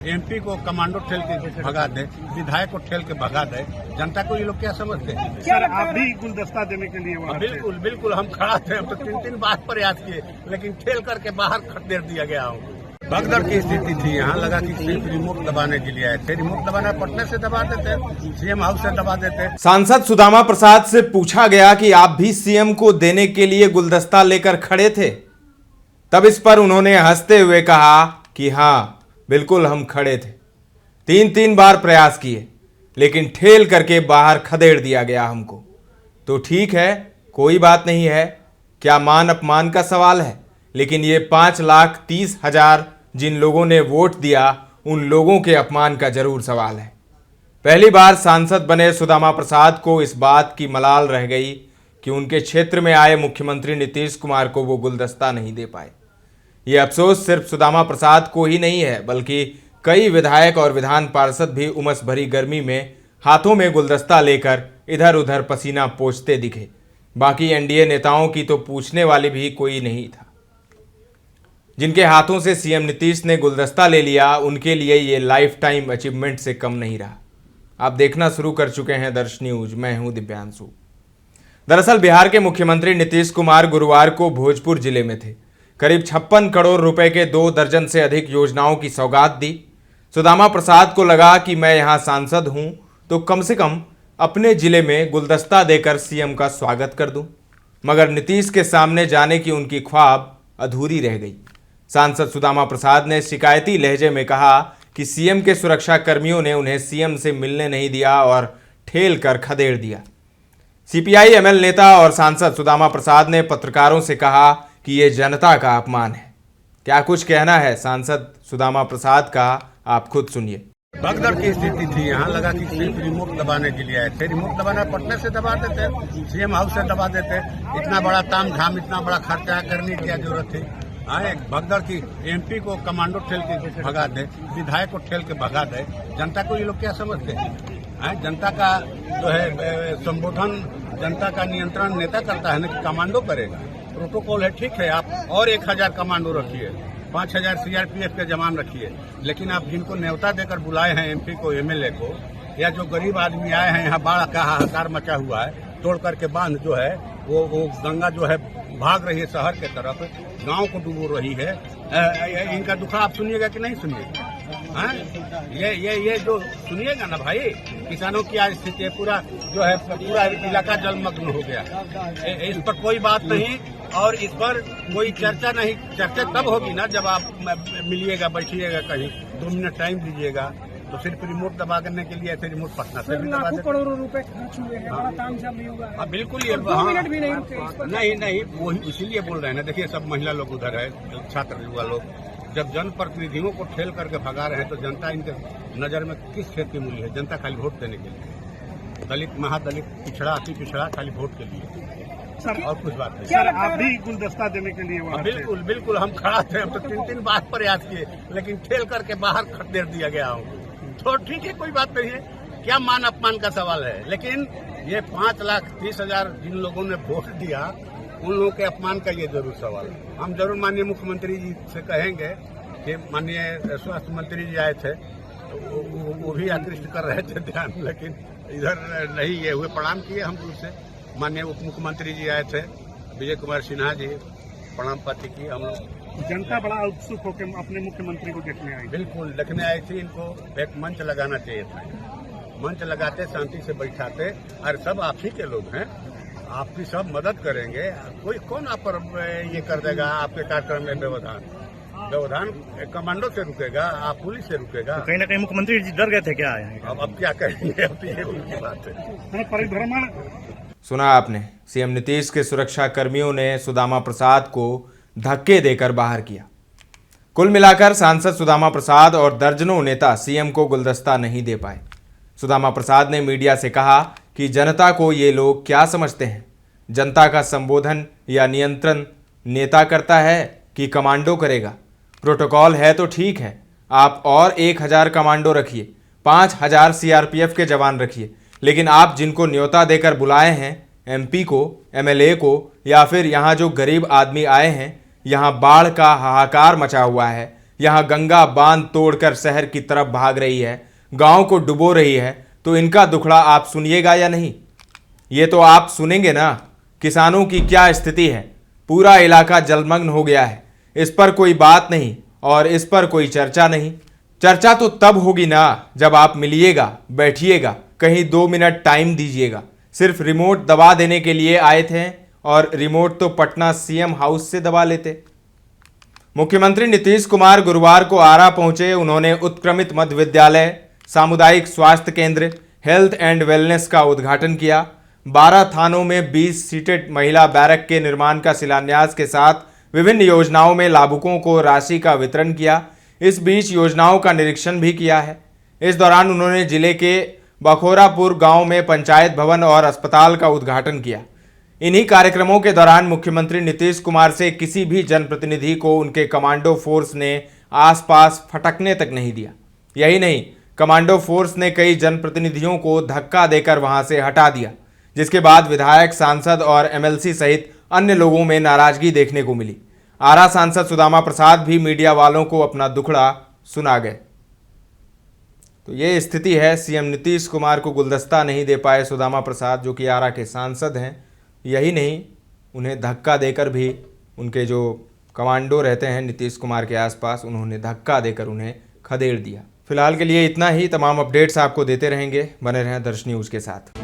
MP को commando ठेल के भगा दे, विधायक को ठेल के भगा दे, जनता को ये लोग क्या समझते हैं? सर आप भी गुलदस्ता देने के लिए वहाँ बिल्कुल बिल्कुल हम खड़ा थे, हम तो 3 बार प्रयास किए, लेकिन ठेल करके बाहर खदेड़ दिया गया हमको। भगदड़ की स्थिति थी, यहाँ लगा कि सिर्फ रिमोट दबाने के लिए आए थे। रिमोट दबाना पटना से दबा देते, सीएम हाउस से दबा देते। सांसद सुदामा प्रसाद से पूछा गया कि आप भी सीएम को देने के लिए गुलदस्ता लेकर खड़े थे, तब इस पर उन्होंने हंसते हुए कहा कि हाँ बिल्कुल हम खड़े थे, 3 बार प्रयास किए, लेकिन ठेल करके बाहर खदेड़ दिया गया हमको। तो ठीक है, कोई बात नहीं है, क्या मान अपमान का सवाल है, लेकिन ये 5,30,000 जिन लोगों ने वोट दिया उन लोगों के अपमान का जरूर सवाल है। पहली बार सांसद बने सुदामा प्रसाद को इस बात की मलाल रह गई कि उनके क्षेत्र में आए मुख्यमंत्री नीतीश कुमार को वो गुलदस्ता नहीं दे पाए। ये अफसोस सिर्फ सुदामा प्रसाद को ही नहीं है, बल्कि कई विधायक और विधान पार्षद भी उमस भरी गर्मी में हाथों में गुलदस्ता लेकर इधर उधर पसीना पोंछते दिखे। बाकी एनडीए नेताओं की तो पूछने वाली भी कोई नहीं था। जिनके हाथों से सीएम नीतीश ने गुलदस्ता ले लिया, उनके लिए ये लाइफ टाइम अचीवमेंट से कम नहीं रहा। आप देखना शुरू कर चुके हैं दर्श न्यूज, मैं हूं दिव्यांशु। दरअसल बिहार के मुख्यमंत्री नीतीश कुमार गुरुवार को भोजपुर जिले में थे। करीब 56 करोड़ रुपए के 2 दर्जन से अधिक योजनाओं की सौगात दी। सुदामा प्रसाद को लगा कि मैं यहां सांसद हूं तो कम से कम अपने जिले में गुलदस्ता देकर सीएम का स्वागत कर दूं, मगर नीतीश के सामने जाने की उनकी ख्वाब अधूरी रह गई। सांसद सुदामा प्रसाद ने शिकायती लहजे में कहा कि सीएम के सुरक्षा कर्मियों ने उन्हें सीएम से मिलने नहीं दिया और ठेल कर खदेड़ दिया। सीपीआई एमएल नेता और सांसद सुदामा प्रसाद ने पत्रकारों से कहा कि ये जनता का अपमान है। क्या कुछ कहना है सांसद सुदामा प्रसाद का, आप खुद सुनिए। भगदड़ की स्थिति थी, यहाँ लगा कि सिर्फ रिमोट दबाने के लिए आए थे। रिमोट दबाना पटना से दबा देते, सीएम हाउस से दबा देते। इतना बड़ा तामझाम, इतना बड़ा खर्चा करने की क्या जरूरत थी? भगदड़ की एमपी को कमांडो ठेल के भगा दे, विधायक को ठेल के भगा दे, जनता को ये लोग क्या समझते हैं? जनता का जो है संबोधन, जनता का नियंत्रण नेता करता है ना कि कमांडो करेगा। प्रोटोकॉल है, ठीक है, आप और 1000 कमांडो रखिए, 5000 सीआरपीएफ के जवान रखिए, लेकिन आप जिनको न्योता देकर बुलाए हैं एमपी को, एमएलए को, या जो गरीब आदमी आए हैं, यहाँ बाढ़ का हाहाकार मचा हुआ है, तोड़ करके बांध जो है वो गंगा जो है भाग रही है शहर के तरफ, गांव को डुबो रही है। इनका दुख आप सुनिएगा कि नहीं सुनिएगा? ये जो सुनिएगा ना भाई, किसानों की आज स्थिति पूरा जो है पूरा इलाका जलमग्न हो गया। इस पर कोई बात नहीं और इस पर कोई चर्चा नहीं। चर्चा तब होगी ना जब आप मिलिएगा, बैठिएगा कहीं, 2 मिनट टाइम दीजिएगा। तो सिर्फ रिमोट दबा करने के लिए ऐसे रिमोट पटना से भी दबा देते। करोड़ों रुपए खर्च हुए हैं, बड़ा तामझाम भी हुआ है। हाँ बिल्कुल, ये 2 मिनट भी नहीं रुके। नहीं वही इसीलिए बोल रहे हैं ना। देखिए सब महिला लोग उधर है, छात्र युवा लोग, जब जनप्रतिनिधियों को ठेल करके भगा रहे हैं तो जनता इनके नजर में किस क्षेत्र की मूल्य है? जनता खाली वोट देने के लिए, दलित, महादलित, पिछड़ा, अति पिछड़ा, खाली वोट के लिए, सर और कुछ बात नहीं। सर आप भी गुलदस्ता देने के लिए वहाँ बिल्कुल हम खड़ा थे, हम तो 3 बार प्रयास किए, लेकिन ठेल करके बाहर खदेड़ दिया गया हूँ। तो ठीक है, कोई बात नहीं है, क्या मान अपमान का सवाल है, लेकिन ये 5,30,000 जिन लोगों ने वोट दिया उन लोगों के अपमान का ये जरूर सवाल है। हम जरूर माननीय मुख्यमंत्री जी से कहेंगे कि माननीय स्वास्थ्य मंत्री जी आए थे, वो भी आकृष्ट कर रहे थे ध्यान, लेकिन इधर नहीं ये हुए। प्रणाम किए हम उनसे। माननीय उप मुख्यमंत्री जी आए थे, विजय कुमार सिन्हा जी, प्रणाम पाती की हम लोग। जनता बड़ा उत्सुक होकर अपने मुख्यमंत्री को देखने आई। बिल्कुल देखने आई थी। इनको एक मंच लगाना चाहिए था, मंच लगाते, शांति से बैठाते। और सब आप ही के लोग हैं, आपकी सब मदद करेंगे। कोई कौन आप पर ये कर देगा आपके कार्यक्रम में व्यवधान कमांडो से रुकेगा, आप पुलिस से रुकेगा? तो कहीं ना कहीं मुख्यमंत्री जी डर गए थे क्या? अब क्या करेंगे, अब ये उनकी बात है। परिभ्रमण सुना आपने, सीएम नीतीश के सुरक्षा कर्मियों ने सुदामा प्रसाद को धक्के देकर बाहर किया। कुल मिलाकर सांसद सुदामा प्रसाद और दर्जनों नेता सीएम को गुलदस्ता नहीं दे पाए। सुदामा प्रसाद ने मीडिया से कहा कि जनता को ये लोग क्या समझते हैं? जनता का संबोधन या नियंत्रण नेता करता है कि कमांडो करेगा? प्रोटोकॉल है तो ठीक है, आप और 1000 कमांडो रखिए, 5000 सीआरपीएफ के जवान रखिए, लेकिन आप जिनको न्योता देकर बुलाए हैं, एमपी को, एमएलए को, या फिर यहाँ जो गरीब आदमी आए हैं, यहाँ बाढ़ का हाहाकार मचा हुआ है, यहाँ गंगा बांध तोड़कर शहर की तरफ भाग रही है, गांव को डुबो रही है, तो इनका दुखड़ा आप सुनिएगा या नहीं? ये तो आप सुनेंगे ना। किसानों की क्या स्थिति है, पूरा इलाका जलमग्न हो गया है, इस पर कोई बात नहीं और इस पर कोई चर्चा नहीं। चर्चा तो तब होगी ना जब आप मिलिएगा, बैठिएगा, कहीं 2 मिनट टाइम दीजिएगा। सिर्फ रिमोट दबा देने के लिए आए थे और रिमोट तो पटना सीएम हाउस से दबा लेते। मुख्यमंत्री नीतीश कुमार गुरुवार को आरा पहुंचे। उन्होंने उत्क्रमित मध्य विद्यालय, सामुदायिक स्वास्थ्य केंद्र, हेल्थ एंड वेलनेस का उद्घाटन किया। 12 थानों में 20 सीटेड महिला बैरक के निर्माण का शिलान्यास के साथ विभिन्न योजनाओं में लाभुकों को राशि का वितरण किया। इस बीच योजनाओं का निरीक्षण भी किया है। इस दौरान उन्होंने जिले के बखोरापुर गांव में पंचायत भवन और अस्पताल का उद्घाटन किया। इन्हीं कार्यक्रमों के दौरान मुख्यमंत्री नीतीश कुमार से किसी भी जनप्रतिनिधि को उनके कमांडो फोर्स ने आसपास फटकने तक नहीं दिया। यही नहीं, कमांडो फोर्स ने कई जनप्रतिनिधियों को धक्का देकर वहां से हटा दिया, जिसके बाद विधायक, सांसद और एमएलसी सहित अन्य लोगों में नाराजगी देखने को मिली। आरा सांसद सुदामा प्रसाद भी मीडिया वालों को अपना दुखड़ा सुना गए। तो ये स्थिति है, सीएम नीतीश कुमार को गुलदस्ता नहीं दे पाए सुदामा प्रसाद, जो कि आरा के सांसद हैं। यही नहीं, उन्हें धक्का देकर भी उनके जो कमांडो रहते हैं नीतीश कुमार के आसपास, उन्होंने धक्का देकर उन्हें खदेड़ दिया। फिलहाल के लिए इतना ही। तमाम अपडेट्स आपको देते रहेंगे, बने रहें दर्श न्यूज़ के साथ।